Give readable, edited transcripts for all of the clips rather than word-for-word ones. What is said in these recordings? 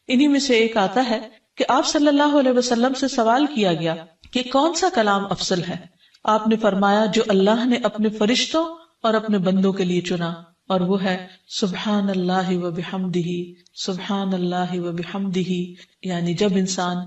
انہی میں سے ایک آتا ہے کہ آپ صلی اللہ علیہ وسلم سے سوال کیا گیا کہ کون سا کلام افضل ہے؟ آپ نے فرمایا جو اللہ نے اپنے فرشتوں اور اپنے بندوں کے لیے چنا، اور وہ ہے سبحان اللہ و بحمدہ، سبحان اللہ و بحمدہ، یعنی جب انسان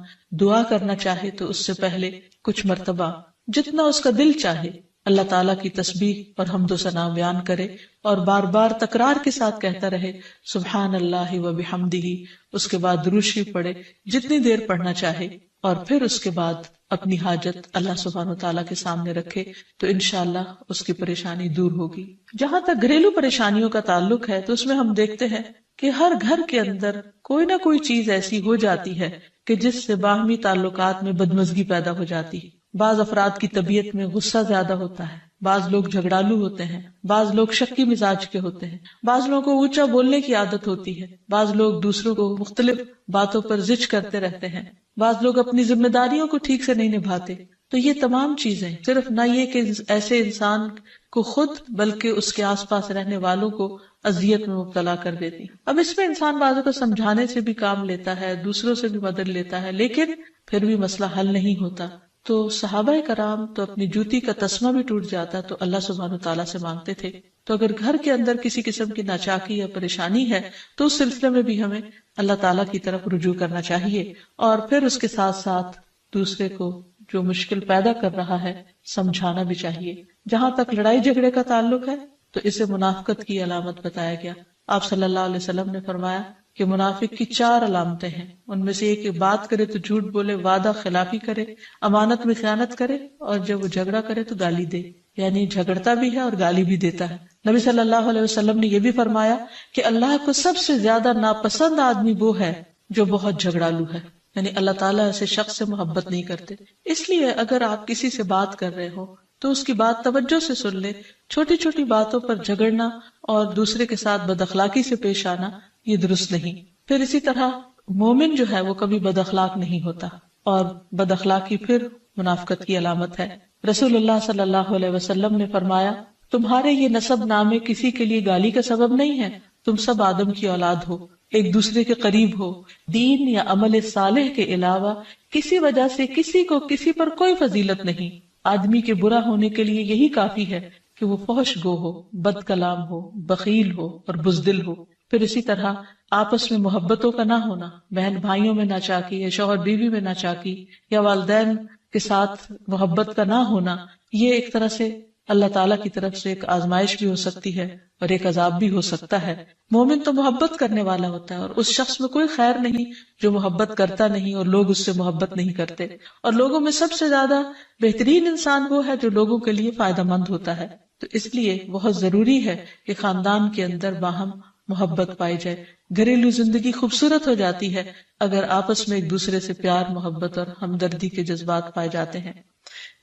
دعا کرنا چاہے تو اس سے پہلے کچھ مرتبہ جتنا اس کا دل چاہے اللہ تعالیٰ کی تسبیح اور حمد و ثنا بیان کرے، اور بار بار تکرار کے ساتھ کہتا رہے سبحان اللہ و بحمدہ، اس کے بعد درود شریف پڑھے جتنی دیر پڑھنا چاہے، اور پھر اس کے بعد اپنی حاجت اللہ سبحانہ و تعالیٰ کے سامنے رکھے تو انشاءاللہ اس کی پریشانی دور ہوگی۔ جہاں تک گھریلو پریشانیوں کا تعلق ہے تو اس میں ہم دیکھتے ہیں کہ ہر گھر کے اندر کوئی نہ کوئی چیز ایسی ہو جاتی ہے کہ جس سے باہمی تعلقات میں بدمزگی پیدا ہو جاتی ہے۔ بعض افراد کی طبیعت میں غصہ زیادہ ہوتا ہے، بعض لوگ جھگڑالو ہوتے ہیں، بعض لوگ شکی مزاج کے ہوتے ہیں، بعض لوگوں کو اونچا بولنے کی عادت ہوتی ہے، بعض لوگ دوسروں کو مختلف باتوں پر زج کرتے رہتے ہیں، بعض لوگ اپنی ذمہ داریوں کو ٹھیک سے نہیں نبھاتے۔ تو یہ تمام چیزیں صرف نہ یہ کہ ایسے انسان کو خود بلکہ اس کے آس پاس رہنے والوں کو اذیت میں مبتلا کر دیتی۔ اب اس میں انسان بعضوں کو سمجھانے سے بھی کام لیتا ہے، دوسروں سے بھی مدد لیتا ہے، لیکن پھر بھی مسئلہ حل نہیں ہوتا۔ تو صحابہ کرام تو اپنی جوتی کا تسمہ بھی ٹوٹ جاتا تو اللہ سبحانہ تعالیٰ سے مانگتے تھے۔ تو اگر گھر کے اندر کسی قسم کی ناچاکی یا پریشانی ہے تو اس سلسلے میں بھی ہمیں اللہ تعالیٰ کی طرف رجوع کرنا چاہیے، اور پھر اس کے ساتھ ساتھ دوسرے کو جو مشکل پیدا کر رہا ہے سمجھانا بھی چاہیے۔ جہاں تک لڑائی جھگڑے کا تعلق ہے تو اسے منافقت کی علامت بتایا گیا۔ آپ صلی اللہ علیہ وسلم نے فرمایا کہ منافق کی 4 علامتیں ہیں، ان میں سے ایک بات کرے تو جھوٹ بولے، وعدہ خلافی کرے، امانت میں خیانت کرے، اور جب وہ جھگڑا کرے تو گالی دے، یعنی جھگڑتا بھی ہے اور گالی بھی دیتا ہے۔ نبی صلی اللہ علیہ وسلم نے یہ بھی فرمایا کہ اللہ کو سب سے زیادہ ناپسند آدمی وہ ہے جو بہت جھگڑالو ہے، یعنی اللہ تعالیٰ ایسے شخص سے محبت نہیں کرتے۔ اس لیے اگر آپ کسی سے بات کر رہے ہو تو اس کی بات توجہ سے سن لے۔ چھوٹی چھوٹی باتوں پر جھگڑنا اور دوسرے کے ساتھ بد اخلاقی سے پیش آنا یہ درست نہیں۔ پھر اسی طرح مومن جو ہے وہ کبھی بد اخلاق نہیں ہوتا، اور بد اخلاقی پھر منافقت کی علامت ہے۔ رسول اللہ صلی اللہ علیہ وسلم نے فرمایا تمہارے یہ نسب نامے کسی کے لیے گالی کا سبب نہیں ہے، تم سب آدم کی اولاد ہو، ایک دوسرے کے قریب ہو، دین یا عمل صالح کے علاوہ کسی وجہ سے کسی کو کسی پر کوئی فضیلت نہیں۔ آدمی کے برا ہونے کے لیے یہی کافی ہے کہ وہ فحش گو ہو، بد کلام ہو، بخیل ہو اور بزدل ہو۔ پھر اسی طرح آپس میں محبتوں کا نہ ہونا، بہن بھائیوں میں ناچاکی یا شوہر بیوی میں ناچاکی یا والدین کے ساتھ محبت کا نہ ہونا، یہ ایک طرح سے اللہ تعالیٰ کی طرف سے ایک آزمائش بھی ہو سکتی ہے اور ایک عذاب بھی ہو سکتا ہے۔ مومن تو محبت کرنے والا ہوتا ہے، اور اس شخص میں کوئی خیر نہیں جو محبت کرتا نہیں اور لوگ اس سے محبت نہیں کرتے، اور لوگوں میں سب سے زیادہ بہترین انسان وہ ہے جو لوگوں کے لیے فائدہ مند ہوتا ہے۔ تو اس لیے بہت ضروری ہے کہ خاندان کے اندر باہم محبت پائی جائے۔ گھریلو زندگی خوبصورت ہو جاتی ہے اگر آپس میں ایک دوسرے سے پیار، محبت اور ہمدردی کے جذبات پائے جاتے ہیں۔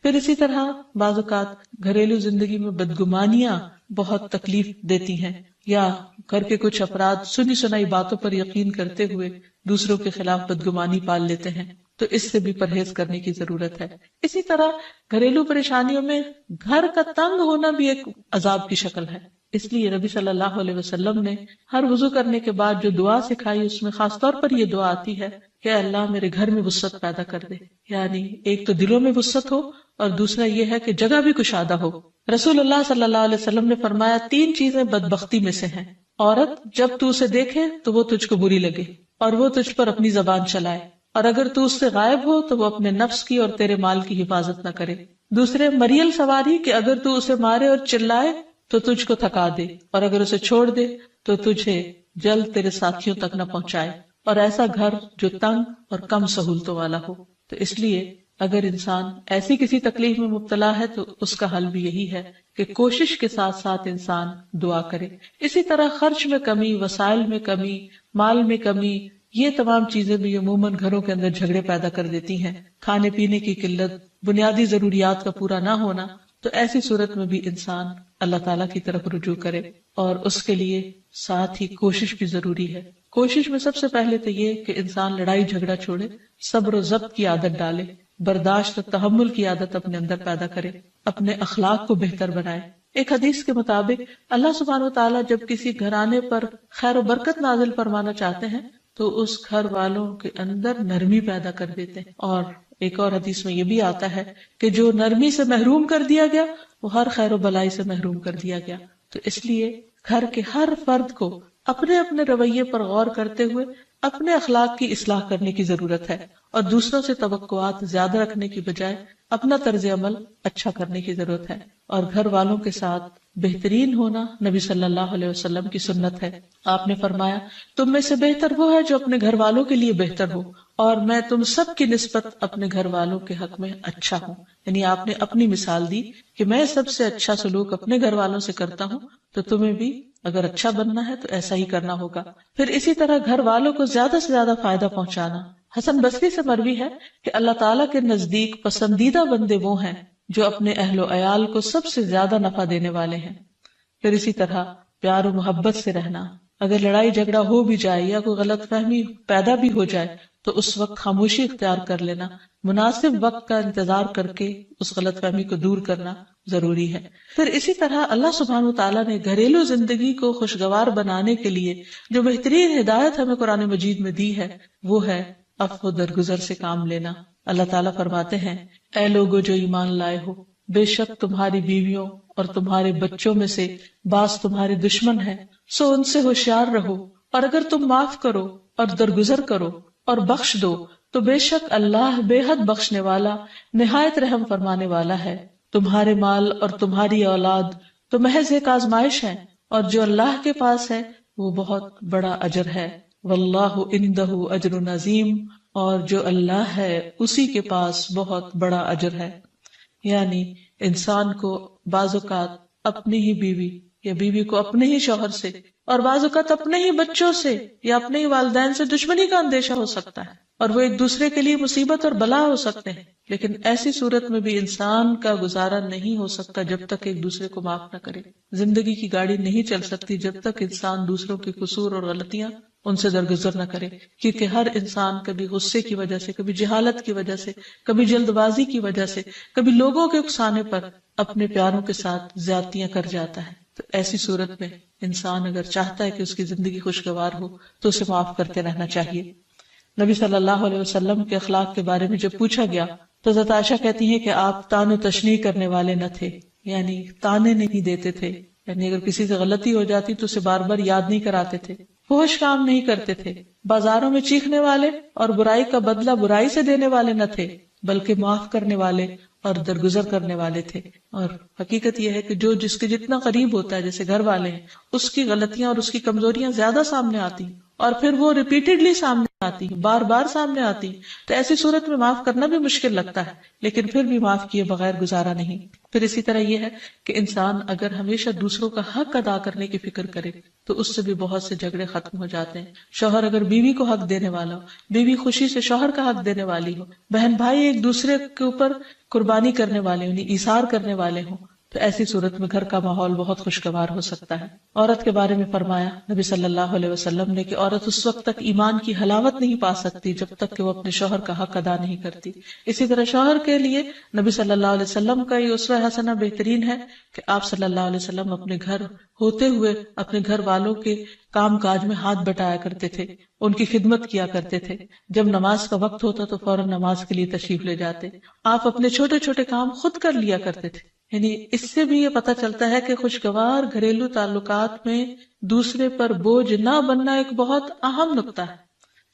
پھر اسی طرح بعض اوقات گھریلو زندگی میں بدگمانیاں بہت تکلیف دیتی ہیں، یا گھر کے کچھ افراد سنی سنائی باتوں پر یقین کرتے ہوئے دوسروں کے خلاف بدگمانی پال لیتے ہیں، تو اس سے بھی پرہیز کرنے کی ضرورت ہے۔ اسی طرح گھریلو پریشانیوں میں گھر کا تنگ ہونا بھی ایک عذاب کی شکل ہے۔ اس لیے نبی صلی اللہ علیہ وسلم نے ہر وضو کرنے کے بعد جو دعا سکھائی اس میں خاص طور پر یہ دعا آتی ہے کہ اللہ میرے گھر میں وسعت پیدا کر دے، یعنی ایک تو دلوں میں وسعت ہو اور دوسرا یہ ہے کہ جگہ بھی کشادہ ہو۔ رسول اللہ صلی اللہ علیہ وسلم نے فرمایا 3 چیزیں بدبختی میں سے ہیں۔ عورت جب تو اسے دیکھے تو وہ تجھ کو بری لگے اور وہ تجھ پر اپنی زبان چلائے، اور اگر تو اس سے غائب ہو تو وہ اپنے نفس کی اور تیرے مال کی حفاظت نہ کرے۔ دوسرے مریل سواری کہ اگر تو اسے مارے اور چلائے تو تجھ کو تھکا دے، اور اگر اسے چھوڑ دے تو تجھے جلد تیرے ساتھیوں تک نہ پہنچائے، اور ایسا گھر جو تنگ اور کم سہولتوں والا ہو۔ تو اس لیے اگر انسان ایسی کسی تکلیف میں مبتلا ہے تو اس کا حل بھی یہی ہے کہ کوشش کے ساتھ ساتھ انسان دعا کرے۔ اسی طرح خرچ میں کمی، وسائل میں کمی، مال میں کمی، یہ تمام چیزیں بھی عموماً گھروں کے اندر جھگڑے پیدا کر دیتی ہیں۔ کھانے پینے کی قلت، بنیادی ضروریات کا پورا نہ ہونا، تو ایسی صورت میں بھی انسان اللہ تعالیٰ کی طرف رجوع کرے، اور اس کے لیے ساتھ ہی کوشش بھی ضروری ہے۔ کوشش میں سب سے پہلے تو یہ کہ انسان لڑائی جھگڑا چھوڑے، صبر و ضبط کی عادت ڈالے، برداشت و تحمل کی عادت اپنے اندر پیدا کرے، اپنے اخلاق کو بہتر بنائے۔ ایک حدیث کے مطابق اللہ سبحانہ و تعالیٰ جب کسی گھرانے پر خیر و برکت نازل فرمانا چاہتے ہیں تو اس گھر والوں کے اندر نرمی پیدا کر دیتے ہیں. اور ایک اور حدیث میں یہ بھی آتا ہے کہ جو نرمی سے محروم کر دیا گیا وہ ہر خیر و بلائی سے محروم کر دیا گیا. تو اس لیے گھر کے ہر فرد کو اپنے اپنے رویے پر غور کرتے ہوئے اپنے اخلاق کی اصلاح کرنے کی ضرورت ہے، اور دوسروں سے توقعات زیادہ رکھنے کی بجائے اپنا طرز عمل اچھا کرنے کی ضرورت ہے. اور گھر والوں کے ساتھ بہترین ہونا نبی صلی اللہ علیہ وسلم کی سنت ہے. آپ نے فرمایا تم میں سے بہتر وہ ہے جو اپنے گھر والوں کے لیے بہتر ہو، اور میں تم سب کی نسبت اپنے گھر والوں کے حق میں اچھا ہوں. یعنی آپ نے اپنی مثال دی کہ میں سب سے اچھا سلوک اپنے گھر والوں سے کرتا ہوں، تو تمہیں بھی اگر اچھا بننا ہے تو ایسا ہی کرنا ہوگا. پھر اسی طرح گھر والوں کو زیادہ سے زیادہ فائدہ پہنچانا. حسن بصری سے مروی ہے کہ اللہ تعالیٰ کے نزدیک پسندیدہ بندے وہ ہیں جو اپنے اہل و عیال کو سب سے زیادہ نفع دینے والے ہیں. پھر اسی طرح پیار و محبت سے رہنا. اگر لڑائی جھگڑا ہو بھی جائے یا کوئی غلط فہمی پیدا بھی ہو جائے تو اس وقت خاموشی اختیار کر لینا، مناسب وقت کا انتظار کر کے اس غلط فہمی کو دور کرنا ضروری ہے. پھر اسی طرح اللہ سبحانہ وتعالیٰ نے گھریلو زندگی کو خوشگوار بنانے کے لیے جو بہترین ہدایت ہمیں قرآن مجید میں دی ہے وہ ہے عفو درگزر سے کام لینا. اللہ تعالیٰ فرماتے ہیں اے لوگو جو ایمان لائے ہو، بے شک تمہاری بیویوں اور تمہارے بچوں میں سے بعض تمہارے دشمن ہیں، سو ان سے ہوشیار رہو، اور اگر تم معاف کرو اور درگزر کرو اور بخش دو تو بے شک اللہ بے حد بخشنے والا نہایت رحم فرمانے والا ہے. تمہارے مال اور تمہاری اولاد تو محض ایک آزمائش ہے، اور جو اللہ کے پاس ہے وہ بہت بڑا اجر ہے. واللہ عندہ اجر عظیم، اور جو اللہ ہے اسی کے پاس بہت بڑا اجر ہے. یعنی انسان کو بعض اوقات اپنی ہی بیوی یا بیوی کو اپنے ہی شوہر سے اور بعض اوقات اپنے ہی بچوں سے یا اپنے ہی والدین سے دشمنی کا اندیشہ ہو سکتا ہے، اور وہ ایک دوسرے کے لیے مصیبت اور بلا ہو سکتے ہیں. لیکن ایسی صورت میں بھی انسان کا گزارا نہیں ہو سکتا جب تک ایک دوسرے کو معاف نہ کرے. زندگی کی گاڑی نہیں چل سکتی جب تک انسان دوسروں کے قصور اور غلطیاں ان سے درگزر نہ کرے، کیونکہ ہر انسان کبھی غصے کی وجہ سے، کبھی جہالت کی وجہ سے، کبھی جلد بازی کی وجہ سے، کبھی لوگوں کے اکسانے پر اپنے پیاروں کے ساتھ زیادتیاں کر جاتا ہے. تو ایسی صورت میں انسان اگر چاہتا ہے کہ اس کی زندگی خوشگوار ہو تو اسے معاف کرتے رہنا چاہیے. نبی صلی اللہ علیہ وسلم کے اخلاق کے بارے میں جب پوچھا گیا تو حضرت عائشہ کہتی ہیں کہ آپ تان و تشنیع کرنے والے نہ تھے، یعنی تانے نہیں دیتے تھے، یعنی اگر کسی سے غلطی ہو جاتی تو اسے بار بار یاد نہیں کراتے تھے، فحش کام نہیں کرتے تھے، بازاروں میں چیخنے والے اور برائی کا بدلہ برائی سے دینے والے نہ تھے، بلکہ معاف کرنے والے اور درگزر کرنے والے تھے. اور حقیقت یہ ہے کہ جو جس کے جتنا قریب ہوتا ہے، جیسے گھر والے ہیں، اس کی غلطیاں اور اس کی کمزوریاں زیادہ سامنے آتی ہیں، اور پھر وہ ریپیٹڈلی سامنے آتی ہیں، بار بار سامنے آتی ہیں. تو ایسی صورت میں معاف کرنا بھی مشکل لگتا ہے، لیکن پھر بھی معاف کیے بغیر گزارا نہیں. پھر اسی طرح یہ ہے کہ انسان اگر ہمیشہ دوسروں کا حق ادا کرنے کی فکر کرے تو اس سے بھی بہت سے جھگڑے ختم ہو جاتے ہیں. شوہر اگر بیوی کو حق دینے والا ہو، بیوی خوشی سے شوہر کا حق دینے والی ہو، بہن بھائی ایک دوسرے کے اوپر قربانی کرنے والے ہوں، ایثار کرنے والے ہوں، تو ایسی صورت میں گھر کا ماحول بہت خوشگوار ہو سکتا ہے. عورت کے بارے میں فرمایا نبی صلی اللہ علیہ وسلم نے کہ عورت اس وقت تک ایمان کی حلاوت نہیں پا سکتی جب تک کہ وہ اپنے شوہر کا حق ادا نہیں کرتی. اسی طرح شوہر کے لیے نبی صلی اللہ علیہ وسلم کا یہ اسوہ حسنہ بہترین ہے کہ آپ صلی اللہ علیہ وسلم اپنے گھر ہوتے ہوئے اپنے گھر والوں کے کام کاج میں ہاتھ بٹایا کرتے تھے، ان کی خدمت کیا کرتے تھے. جب نماز کا وقت ہوتا تو فوراً نماز کے لیے تشریف لے جاتے. آپ اپنے چھوٹے چھوٹے کام خود کر لیا کرتے تھے. یعنی اس سے بھی یہ پتہ چلتا ہے کہ خوشگوار گھریلو تعلقات میں دوسرے پر بوجھ نہ بننا ایک بہت اہم نقطہ ہے،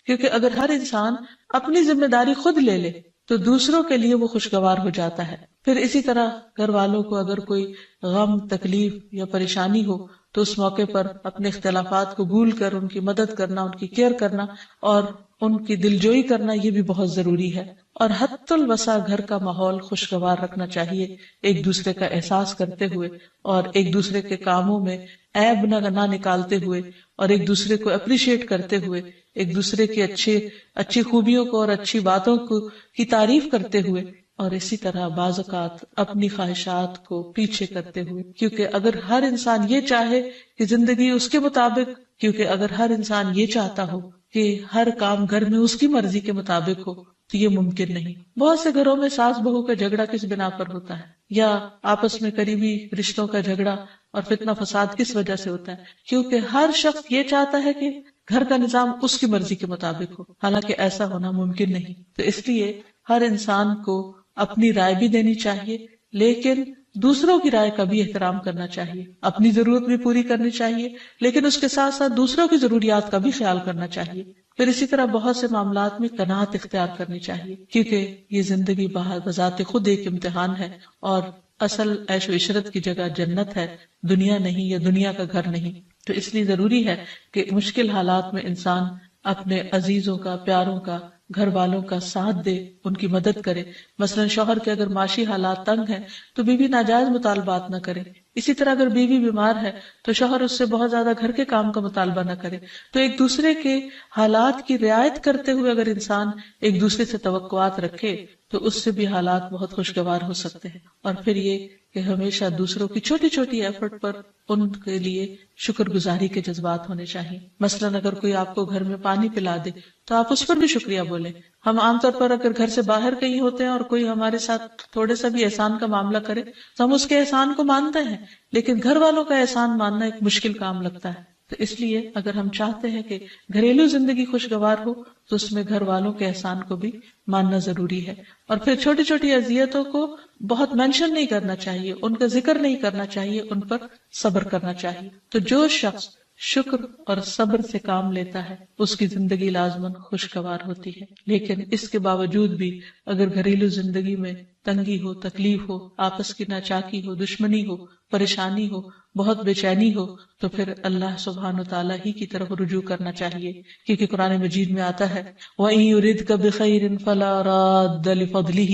کیونکہ اگر ہر انسان اپنی ذمہ داری خود لے لے تو دوسروں کے لیے وہ خوشگوار ہو جاتا ہے. پھر اسی طرح گھر والوں کو اگر کوئی غم، تکلیف یا پریشانی ہو تو اس موقع پر اپنے اختلافات کو بھول کر ان کی مدد کرنا، ان کی کیئر کرنا اور ان کی دلجوئی کرنا یہ بھی بہت ضروری ہے. اور حد الوسع گھر کا ماحول خوشگوار رکھنا چاہیے، ایک دوسرے کا احساس کرتے ہوئے اور ایک دوسرے کے کاموں میں عیب نہ نکالتے ہوئے اور ایک دوسرے کو اپریشیٹ کرتے ہوئے، ایک دوسرے کی اچھی خوبیوں کو اور اچھی باتوں کی تعریف کرتے ہوئے، اور اسی طرح بعض اوقات اپنی خواہشات کو پیچھے کرتے ہوئے. کیونکہ اگر ہر انسان یہ چاہے کہ زندگی اس کے مطابق، کیونکہ اگر ہر انسان یہ چاہتا ہو کہ ہر کام گھر میں اس کی مرضی کے مطابق ہو تو یہ ممکن نہیں. بہت سے گھروں میں ساس بہو کا جھگڑا کس بنا پر ہوتا ہے، یا آپس میں قریبی رشتوں کا جھگڑا اور فتنہ فساد کس وجہ سے ہوتا ہے؟ کیونکہ ہر شخص یہ چاہتا ہے کہ گھر کا نظام اس کی مرضی کے مطابق ہو، حالانکہ ایسا ہونا ممکن نہیں. تو اس لیے ہر انسان کو اپنی رائے بھی دینی چاہیے، لیکن دوسروں کی رائے کا بھی احترام کرنا چاہیے. اپنی ضرورت بھی پوری کرنی چاہیے، لیکن اس کے ساتھ ساتھ دوسروں کی ضروریات کا بھی خیال کرنا چاہیے. پھر اسی طرح بہت سے معاملات میں قناعت اختیار کرنی چاہیے، کیونکہ یہ زندگی بذات خود ایک امتحان ہے، اور اصل عیش و عشرت کی جگہ جنت ہے، دنیا نہیں، یا دنیا کا گھر نہیں. تو اس لیے ضروری ہے کہ مشکل حالات میں انسان اپنے عزیزوں کا، پیاروں کا، گھر والوں کا ساتھ دے، ان کی مدد کرے. مثلا شوہر کے اگر معاشی حالات تنگ ہیں تو بیوی ناجائز مطالبات نہ کرے. اسی طرح اگر بیوی بیمار ہے تو شوہر اس سے بہت زیادہ گھر کے کام کا مطالبہ نہ کرے. تو ایک دوسرے کے حالات کی رعایت کرتے ہوئے اگر انسان ایک دوسرے سے توقعات رکھے تو اس سے بھی حالات بہت خوشگوار ہو سکتے ہیں. اور پھر یہ کہ ہمیشہ دوسروں کی چھوٹی چھوٹی ایفرٹ پر ان کے لیے شکر گزاری کے جذبات ہونے چاہیے. مثلا اگر کوئی آپ کو گھر میں پانی پلا دے تو آپ اس پر بھی شکریہ بولیں. ہم عام طور پر اگر گھر سے باہر کہیں ہوتے ہیں اور کوئی ہمارے ساتھ تھوڑے سا بھی احسان کا معاملہ کرے تو ہم اس کے احسان کو مانتے ہیں، لیکن گھر والوں کا احسان ماننا ایک مشکل کام لگتا ہے. تو اس لیے اگر ہم چاہتے ہیں کہ گھریلو زندگی خوشگوار ہو تو اس میں گھر والوں کے احسان کو بھی ماننا ضروری ہے. اور پھر چھوٹی چھوٹی اذیتوں کو بہت مینشن نہیں کرنا چاہیے، ان کا ذکر نہیں کرنا چاہیے، ان پر صبر کرنا چاہیے. تو جو شخص شکر اور صبر سے کام لیتا ہے اس کی زندگی لازماً خوشگوار ہوتی ہے. لیکن اس کے باوجود بھی اگر گھریلو زندگی میں تنگی ہو، تکلیف ہو، آپس کی ناچاکی ہو، دشمنی ہو، پریشانی ہو، بہت بے چینی ہو، تو پھر اللہ سبحانہ وتعالیٰ ہی کی طرف رجوع کرنا چاہیے. کیونکہ قرآن مجید میں آتا ہے وَإِن يُرِدْكَ بِخَيْرٍ فَلَا رَادَّ لِفَضْلِهِ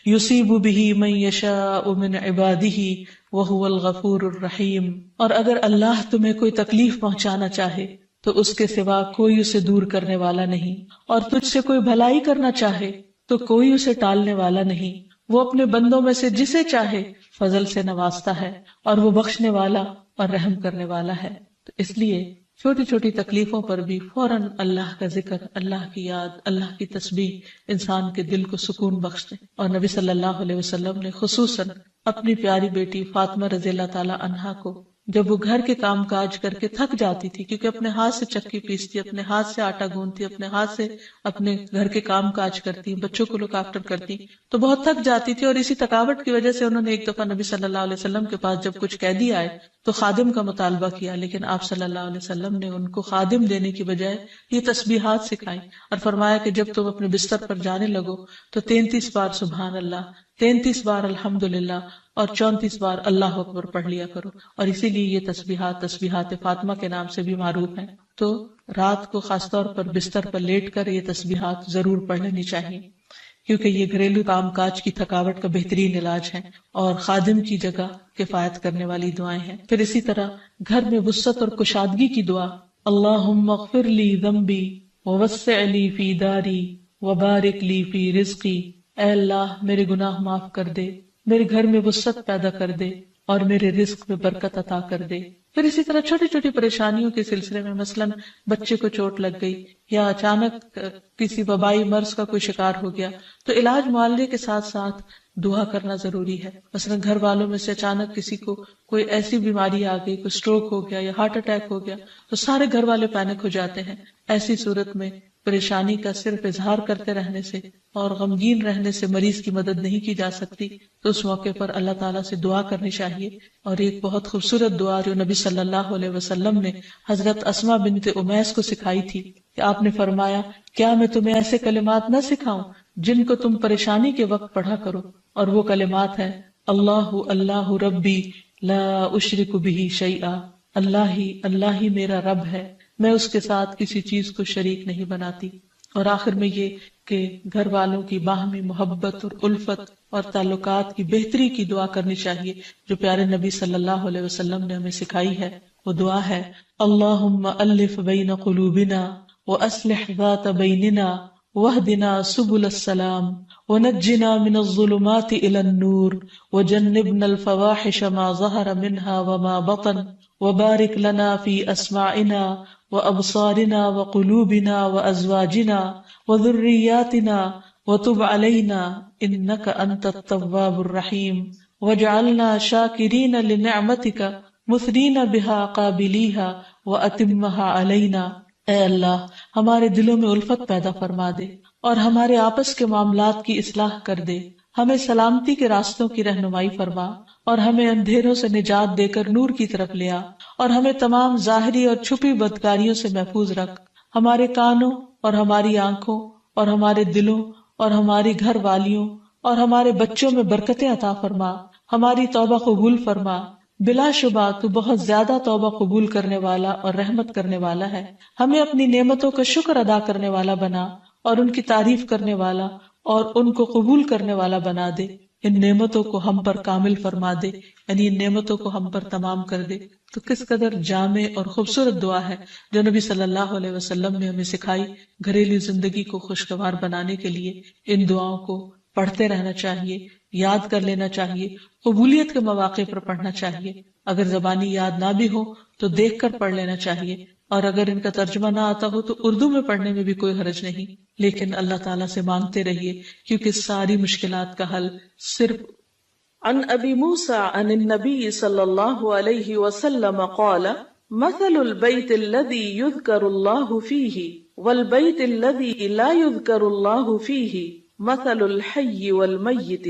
يُصِيبُ بِهِ مَن يَشَاءُ مِنْ عِبَادِهِ وَهُوَ الْغَفُورُ الرَّحِيمُ. اور اگر اللہ تمہیں کوئی تکلیف پہنچانا چاہے تو اس کے سوا کوئی اسے دور کرنے والا نہیں، اور تجھ سے کوئی بھلائی کرنا چاہے تو کوئی اسے ٹالنے والا نہیں. وہ اپنے بندوں میں سے جسے چاہے فضل سے نوازتا ہے، اور وہ بخشنے والا اور رحم کرنے والا ہے. تو اس لیے چھوٹی چھوٹی تکلیفوں پر بھی فوراً اللہ کا ذکر، اللہ کی یاد، اللہ کی تسبیح انسان کے دل کو سکون بخشتے. اور نبی صلی اللہ علیہ وسلم نے خصوصاً اپنی پیاری بیٹی فاطمہ رضی اللہ تعالی عنہا کو جب وہ گھر کے کام کاج کر کے تھک جاتی تھی، کیونکہ اپنے ہاتھ سے چکی پیستی، اپنے ہاتھ سے آٹا گوندتی، اپنے ہاتھ سے اپنے گھر کے کام کاج کرتی، بچوں کو لک آفٹر کرتی، تو بہت تھک جاتی تھی. اور اسی تھکاوٹ کی وجہ سے انہوں نے ایک دفعہ نبی صلی اللہ علیہ وسلم کے پاس جب کچھ قیدی آئے تو خادم کا مطالبہ کیا، لیکن آپ صلی اللہ علیہ وسلم نے ان کو خادم دینے کی بجائے یہ تسبیحات سکھائی اور فرمایا کہ جب تم اپنے بستر پر جانے لگو تو 33 بار سبحان اللہ، 33 بار الحمدللہ اور 34 بار اللہ اکبر پڑھ لیا کرو. اور اسی لیے یہ تسبیحات فاطمہ کے نام سے بھی معروف ہیں. تو رات کو خاص طور پر بستر پر لیٹ کر یہ تسبیحات ضرور پڑھ لینی چاہیے، کیونکہ یہ گھریلو کام کاج کی تھکاوٹ کا بہترین علاج ہے اور خادم کی جگہ کفایت کرنے والی دعائیں ہیں. پھر اسی طرح گھر میں وسعت اور کشادگی کی دعا، اللہم اغفر لی ذنبی ووسع لی فی داری وبارک لی فی رزقی. اے اللہ میرے گناہ معاف کر دے، میرے گھر میں وسعت پیدا کر دے اور میرے رزق میں برکت عطا کر دے. پھر اسی طرح چھوٹی چھوٹی پریشانیوں کے سلسلے میں مثلاً بچے کو چوٹ لگ گئی یا اچانک کسی وبائی مرض کا کوئی شکار ہو گیا تو علاج معالجے کے ساتھ ساتھ دعا کرنا ضروری ہے. مثلاً گھر والوں میں سے اچانک کسی کو کوئی ایسی بیماری آ گئی، کوئی سٹروک ہو گیا یا ہارٹ اٹیک ہو گیا تو سارے گھر والے پینک ہو جاتے ہیں. ایسی صورت میں پریشانی کا صرف اظہار کرتے رہنے سے اور غمگین رہنے سے مریض کی مدد نہیں کی جا سکتی. تو اس موقع پر اللہ تعالیٰ سے دعا کرنی چاہیے. اور ایک بہت خوبصورت دعا جو نبی صلی اللہ علیہ وسلم نے حضرت اسماء بنت امیس کو سکھائی تھی کہ آپ نے فرمایا کیا میں تمہیں ایسے کلمات نہ سکھاؤں جن کو تم پریشانی کے وقت پڑھا کرو. اور وہ کلمات ہیں اللہ اللہ ربی لا اشرک بہ شیئا. اللہ ہی میرا رب ہے، میں اس کے ساتھ کسی چیز کو شریک نہیں بناتی. اور آخر میں یہ کہ گھر والوں کی باہمی محبت اور الفت اور تعلقات کی بہتری کی دعا کرنی چاہیے جو پیارے نبی صلی اللہ علیہ وسلم نے ہمیں سکھائی ہے. وہ دعا ہے اللہم الف بین قلوبنا واصلح ذات بیننا واہدنا سبل السلام ونجنا من الظلمات الى النور وجنبنا الفواحش ما ظهر منها وما بطن وبارك لنا في اسماعنا وابصارنا وقلوبنا وازواجنا وذرياتنا وتب علينا انك انت التواب الرحيم واجعلنا شاكرين لنعمتك مثنين بها قابليها واتمها علينا اے اللہ ہمارے دلوں میں الفت پیدا فرما دے اور ہمارے آپس کے معاملات کی اصلاح کر دے، ہمیں سلامتی کے راستوں کی رہنمائی فرما اور ہمیں اندھیروں سے نجات دے کر نور کی طرف لیا، اور ہمیں تمام ظاہری اور چھپی بدکاریوں سے محفوظ رکھ، ہمارے کانوں اور ہماری آنکھوں اور ہمارے دلوں اور ہماری گھر والیوں اور ہمارے بچوں میں برکتیں عطا فرما، ہماری توبہ قبول فرما۔ بلا شبہ تو بہت زیادہ توبہ قبول کرنے والا اور رحمت کرنے والا ہے۔ ہمیں اپنی نعمتوں کا شکر ادا کرنے والا بنا اور ان کی تعریف کرنے والا اور ان کو قبول کرنے والا بنا دے۔ ان نعمتوں کو ہم پر کامل فرما دے، یعنی ان نعمتوں کو ہم پر تمام کر دے۔ تو کس قدر جامع اور خوبصورت دعا ہے جو نبی صلی اللہ علیہ وسلم نے ہمیں سکھائی۔ گھریلو زندگی کو خوشگوار بنانے کے لیے ان دعاؤں کو پڑھتے رہنا چاہیے، یاد کر لینا چاہیے، قبولیت کے مواقع پر پڑھنا چاہیے۔ اگر زبانی یاد نہ بھی ہو تو دیکھ کر پڑھ لینا چاہیے، اور اگر ان کا ترجمہ نہ آتا ہو تو اردو میں پڑھنے میں بھی کوئی حرج نہیں، لیکن اللہ تعالیٰ سے مانگتے رہیے، کیونکہ ساری مشکلات کا حل صرف۔ عن ابی موسیٰ عن النبی صلی اللہ علیہ وسلم قال مثل البیت الذی یذکر اللہ فیہ والبیت الذی لا یذکر اللہ فیہ مثل الحی والمیت،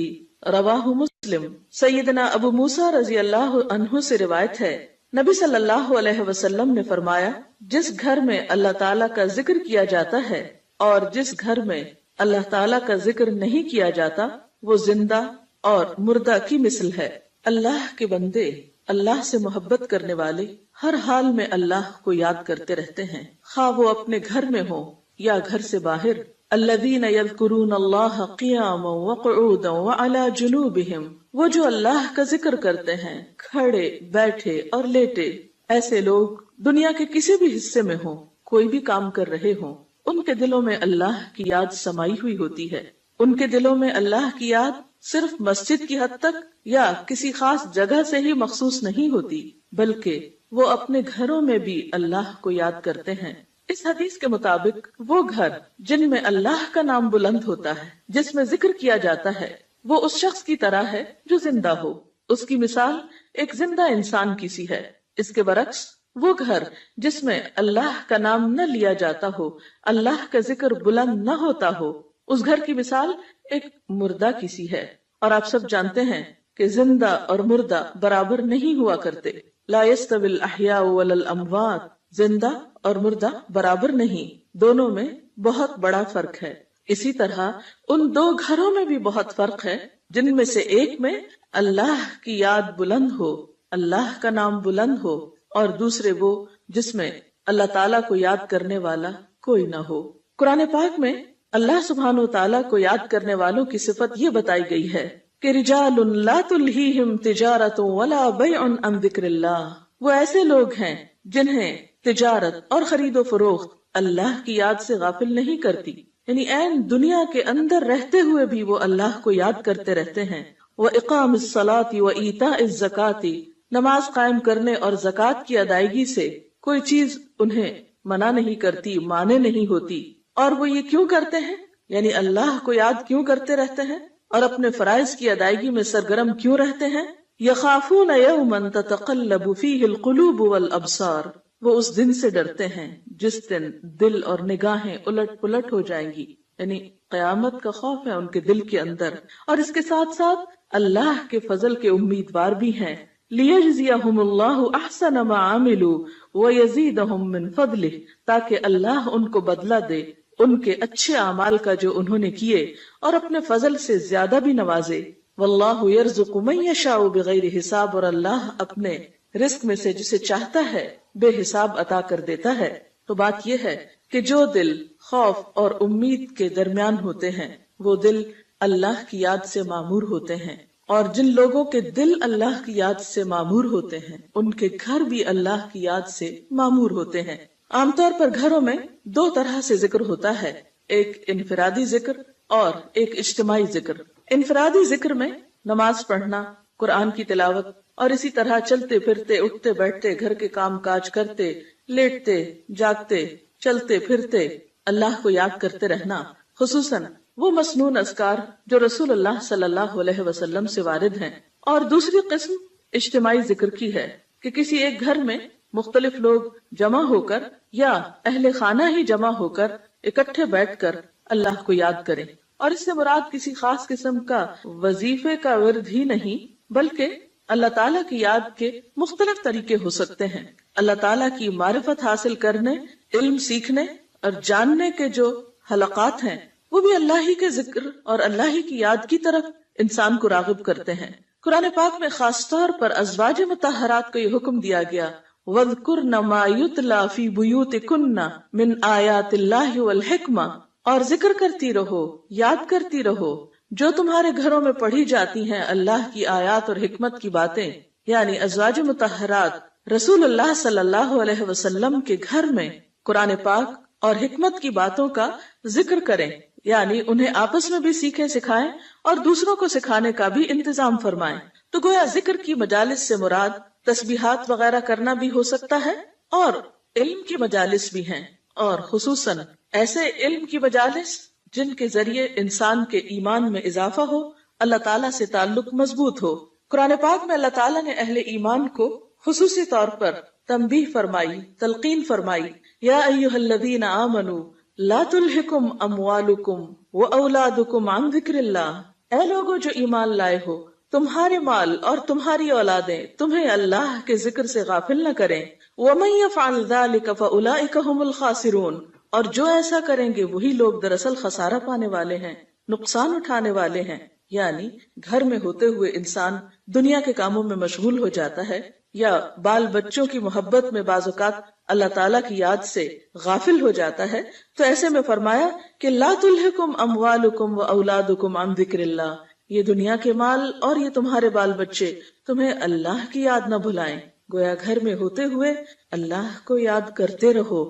رواہ مسلم۔ سیدنا ابو موسیٰ رضی اللہ عنہ سے روایت ہے، نبی صلی اللہ علیہ وسلم نے فرمایا، جس گھر میں اللہ تعالیٰ کا ذکر کیا جاتا ہے اور جس گھر میں اللہ تعالیٰ کا ذکر نہیں کیا جاتا وہ زندہ اور مردہ کی مثل ہے۔ اللہ کے بندے، اللہ سے محبت کرنے والے ہر حال میں اللہ کو یاد کرتے رہتے ہیں، خواہ وہ اپنے گھر میں ہو یا گھر سے باہر۔ الذین یذکرون اللہ قیاما وقعودا وعلی جنوبہم، وہ جو اللہ کا ذکر کرتے ہیں کھڑے، بیٹھے اور لیٹے۔ ایسے لوگ دنیا کے کسی بھی حصے میں ہوں، کوئی بھی کام کر رہے ہوں، ان کے دلوں میں اللہ کی یاد سمائی ہوئی ہوتی ہے۔ ان کے دلوں میں اللہ کی یاد صرف مسجد کی حد تک یا کسی خاص جگہ سے ہی مخصوص نہیں ہوتی، بلکہ وہ اپنے گھروں میں بھی اللہ کو یاد کرتے ہیں۔ اس حدیث کے مطابق وہ گھر جن میں اللہ کا نام بلند ہوتا ہے، جس میں ذکر کیا جاتا ہے، وہ اس شخص کی طرح ہے جو زندہ ہو۔ اس کی مثال ایک زندہ انسان کی سی ہے۔ اس کے برعکس وہ گھر جس میں اللہ کا نام نہ لیا جاتا ہو، اللہ کا ذکر بلند نہ ہوتا ہو، اس گھر کی مثال ایک مردہ کی سی ہے۔ اور آپ سب جانتے ہیں کہ زندہ اور مردہ برابر نہیں ہوا کرتے۔ لا يستوي الاحیاء ولا الاموات، زندہ اور مردہ برابر نہیں، دونوں میں بہت بڑا فرق ہے۔ اسی طرح ان دو گھروں میں بھی بہت فرق ہے، جن میں سے ایک میں اللہ کی یاد بلند ہو، اللہ کا نام بلند ہو، اور دوسرے وہ جس میں اللہ تعالیٰ کو یاد کرنے والا کوئی نہ ہو۔ قرآن پاک میں اللہ سبحانہ و تعالیٰ کو یاد کرنے والوں کی صفت یہ بتائی گئی ہے کہ رجال لا تلہیہم تجارت ولا بیع عن ذکر اللہ، وہ ایسے لوگ ہیں جنہیں تجارت اور خرید و فروخت اللہ کی یاد سے غافل نہیں کرتی، یعنی عین دنیا کے اندر رہتے ہوئے بھی وہ اللہ کو یاد کرتے رہتے ہیں۔ وَإِقَامِ الصَّلَاةِ وَإِيتَاءِ الزَّكَاةِ، نماز قائم کرنے اور زکوٰۃ کی ادائیگی سے کوئی چیز انہیں منع نہیں کرتی، مانے نہیں ہوتی۔ اور وہ یہ کیوں کرتے ہیں؟ یعنی اللہ کو یاد کیوں کرتے رہتے ہیں اور اپنے فرائض کی ادائیگی میں سرگرم کیوں رہتے ہیں؟ يَخَافُونَ يَوْمًا تَتَقَلَّبُ فِيهِ الْقُلُوبُ وَالْأَبْصَارُ، وہ اس دن سے ڈرتے ہیں جس دن دل اور نگاہیں الٹ پلٹ ہو جائیں گی، یعنی قیامت کا خوف ہے ان کے دل کے اندر، اور اس کے ساتھ ساتھ اللہ کے فضل کے امیدوار بھی ہیں۔ لِيَجْزِيَهُمُ اللَّهُ أَحْسَنَ مَا عَمِلُوا وَيَزِيدَهُم مِّن فَضْلِهِ، تاکہ اللہ ان کو بدلہ دے ان کے اچھے اعمال کا جو انہوں نے کیے، اور اپنے فضل سے زیادہ بھی نوازے۔ وَاللَّهُ يَرْزُقُ مَن يَشَاءُ بِغَيْرِ حساب، اور اللہ اپنے رزق میں سے جسے چاہتا ہے بے حساب عطا کر دیتا ہے۔ تو بات یہ ہے کہ جو دل خوف اور امید کے درمیان ہوتے ہیں وہ دل اللہ کی یاد سے معمور ہوتے ہیں، اور جن لوگوں کے دل اللہ کی یاد سے معمور ہوتے ہیں ان کے گھر بھی اللہ کی یاد سے معمور ہوتے ہیں۔ عام طور پر گھروں میں دو طرح سے ذکر ہوتا ہے، ایک انفرادی ذکر اور ایک اجتماعی ذکر۔ انفرادی ذکر میں نماز پڑھنا، قرآن کی تلاوت، اور اسی طرح چلتے پھرتے، اٹھتے بیٹھتے، گھر کے کام کاج کرتے، لیٹتے جاگتے، چلتے پھرتے اللہ کو یاد کرتے رہنا، خصوصاً وہ مسنون اذکار جو رسول اللہ صلی اللہ علیہ وسلم سے وارد ہیں۔ اور دوسری قسم اجتماعی ذکر کی ہے کہ کسی ایک گھر میں مختلف لوگ جمع ہو کر یا اہل خانہ ہی جمع ہو کر اکٹھے بیٹھ کر اللہ کو یاد کریں. اور اس سے مراد کسی خاص قسم کا وظیفے کا ورد ہی نہیں، بلکہ اللہ تعالیٰ کی یاد کے مختلف طریقے ہو سکتے ہیں. اللہ تعالیٰ کی معرفت حاصل کرنے، علم سیکھنے اور جاننے کے جو حلقات ہیں وہ بھی اللہ ہی کے ذکر اور اللہ ہی کی یاد کی طرف انسان کو راغب کرتے ہیں. قرآن پاک میں خاص طور پر ازواج مطہرات کو یہ حکم دیا گیا وَاذْكُرْنَ مَا يُتْلَى فِي بُيُوتِكُنَّ مِنْ آيَاتِ اللَّهِ وَالْحِكْمَةِ، اور ذکر کرتی رہو، یاد کرتی رہو جو تمہارے گھروں میں پڑھی جاتی ہیں اللہ کی آیات اور حکمت کی باتیں. یعنی ازواج مطہرات رسول اللہ صلی اللہ علیہ وسلم کے گھر میں قرآن پاک اور حکمت کی باتوں کا ذکر کریں، یعنی انہیں آپس میں بھی سیکھیں سکھائیں اور دوسروں کو سکھانے کا بھی انتظام فرمائیں. تو گویا ذکر کی مجالس سے مراد تسبیحات وغیرہ کرنا بھی ہو سکتا ہے اور علم کی مجالس بھی ہیں، اور خصوصاً ایسے علم کی مجالس جن کے ذریعے انسان کے ایمان میں اضافہ ہو، اللہ تعالیٰ سے تعلق مضبوط ہو. قرآن پاک میں اللہ تعالیٰ نے اہل ایمان کو خصوصی طور پر تنبیہ فرمائی، تلقین فرمائی، یا ایھا الذین آمنوا لا تلہکم اموالکم واولادکم عن ذکر اللہ، اے لوگو جو ایمان لائے ہو، تمہارے مال اور تمہاری اولادیں تمہیں اللہ کے ذکر سے غافل نہ کریں. ومن یفعل ذلک فاولئک ھم الخاسرون، اور جو ایسا کریں گے وہی لوگ دراصل خسارہ پانے والے ہیں، نقصان اٹھانے والے ہیں. یعنی گھر میں ہوتے ہوئے انسان دنیا کے کاموں میں مشغول ہو جاتا ہے یا بال بچوں کی محبت میں بعض اوقات اللہ تعالیٰ کی یاد سے غافل ہو جاتا ہے، تو ایسے میں فرمایا کہ لا تلہکم اموالکم واولادکم عن ذکر اللہ، یہ دنیا کے مال اور یہ تمہارے بال بچے تمہیں اللہ کی یاد نہ بھلائیں. گویا گھر میں ہوتے ہوئے اللہ کو یاد کرتے رہو.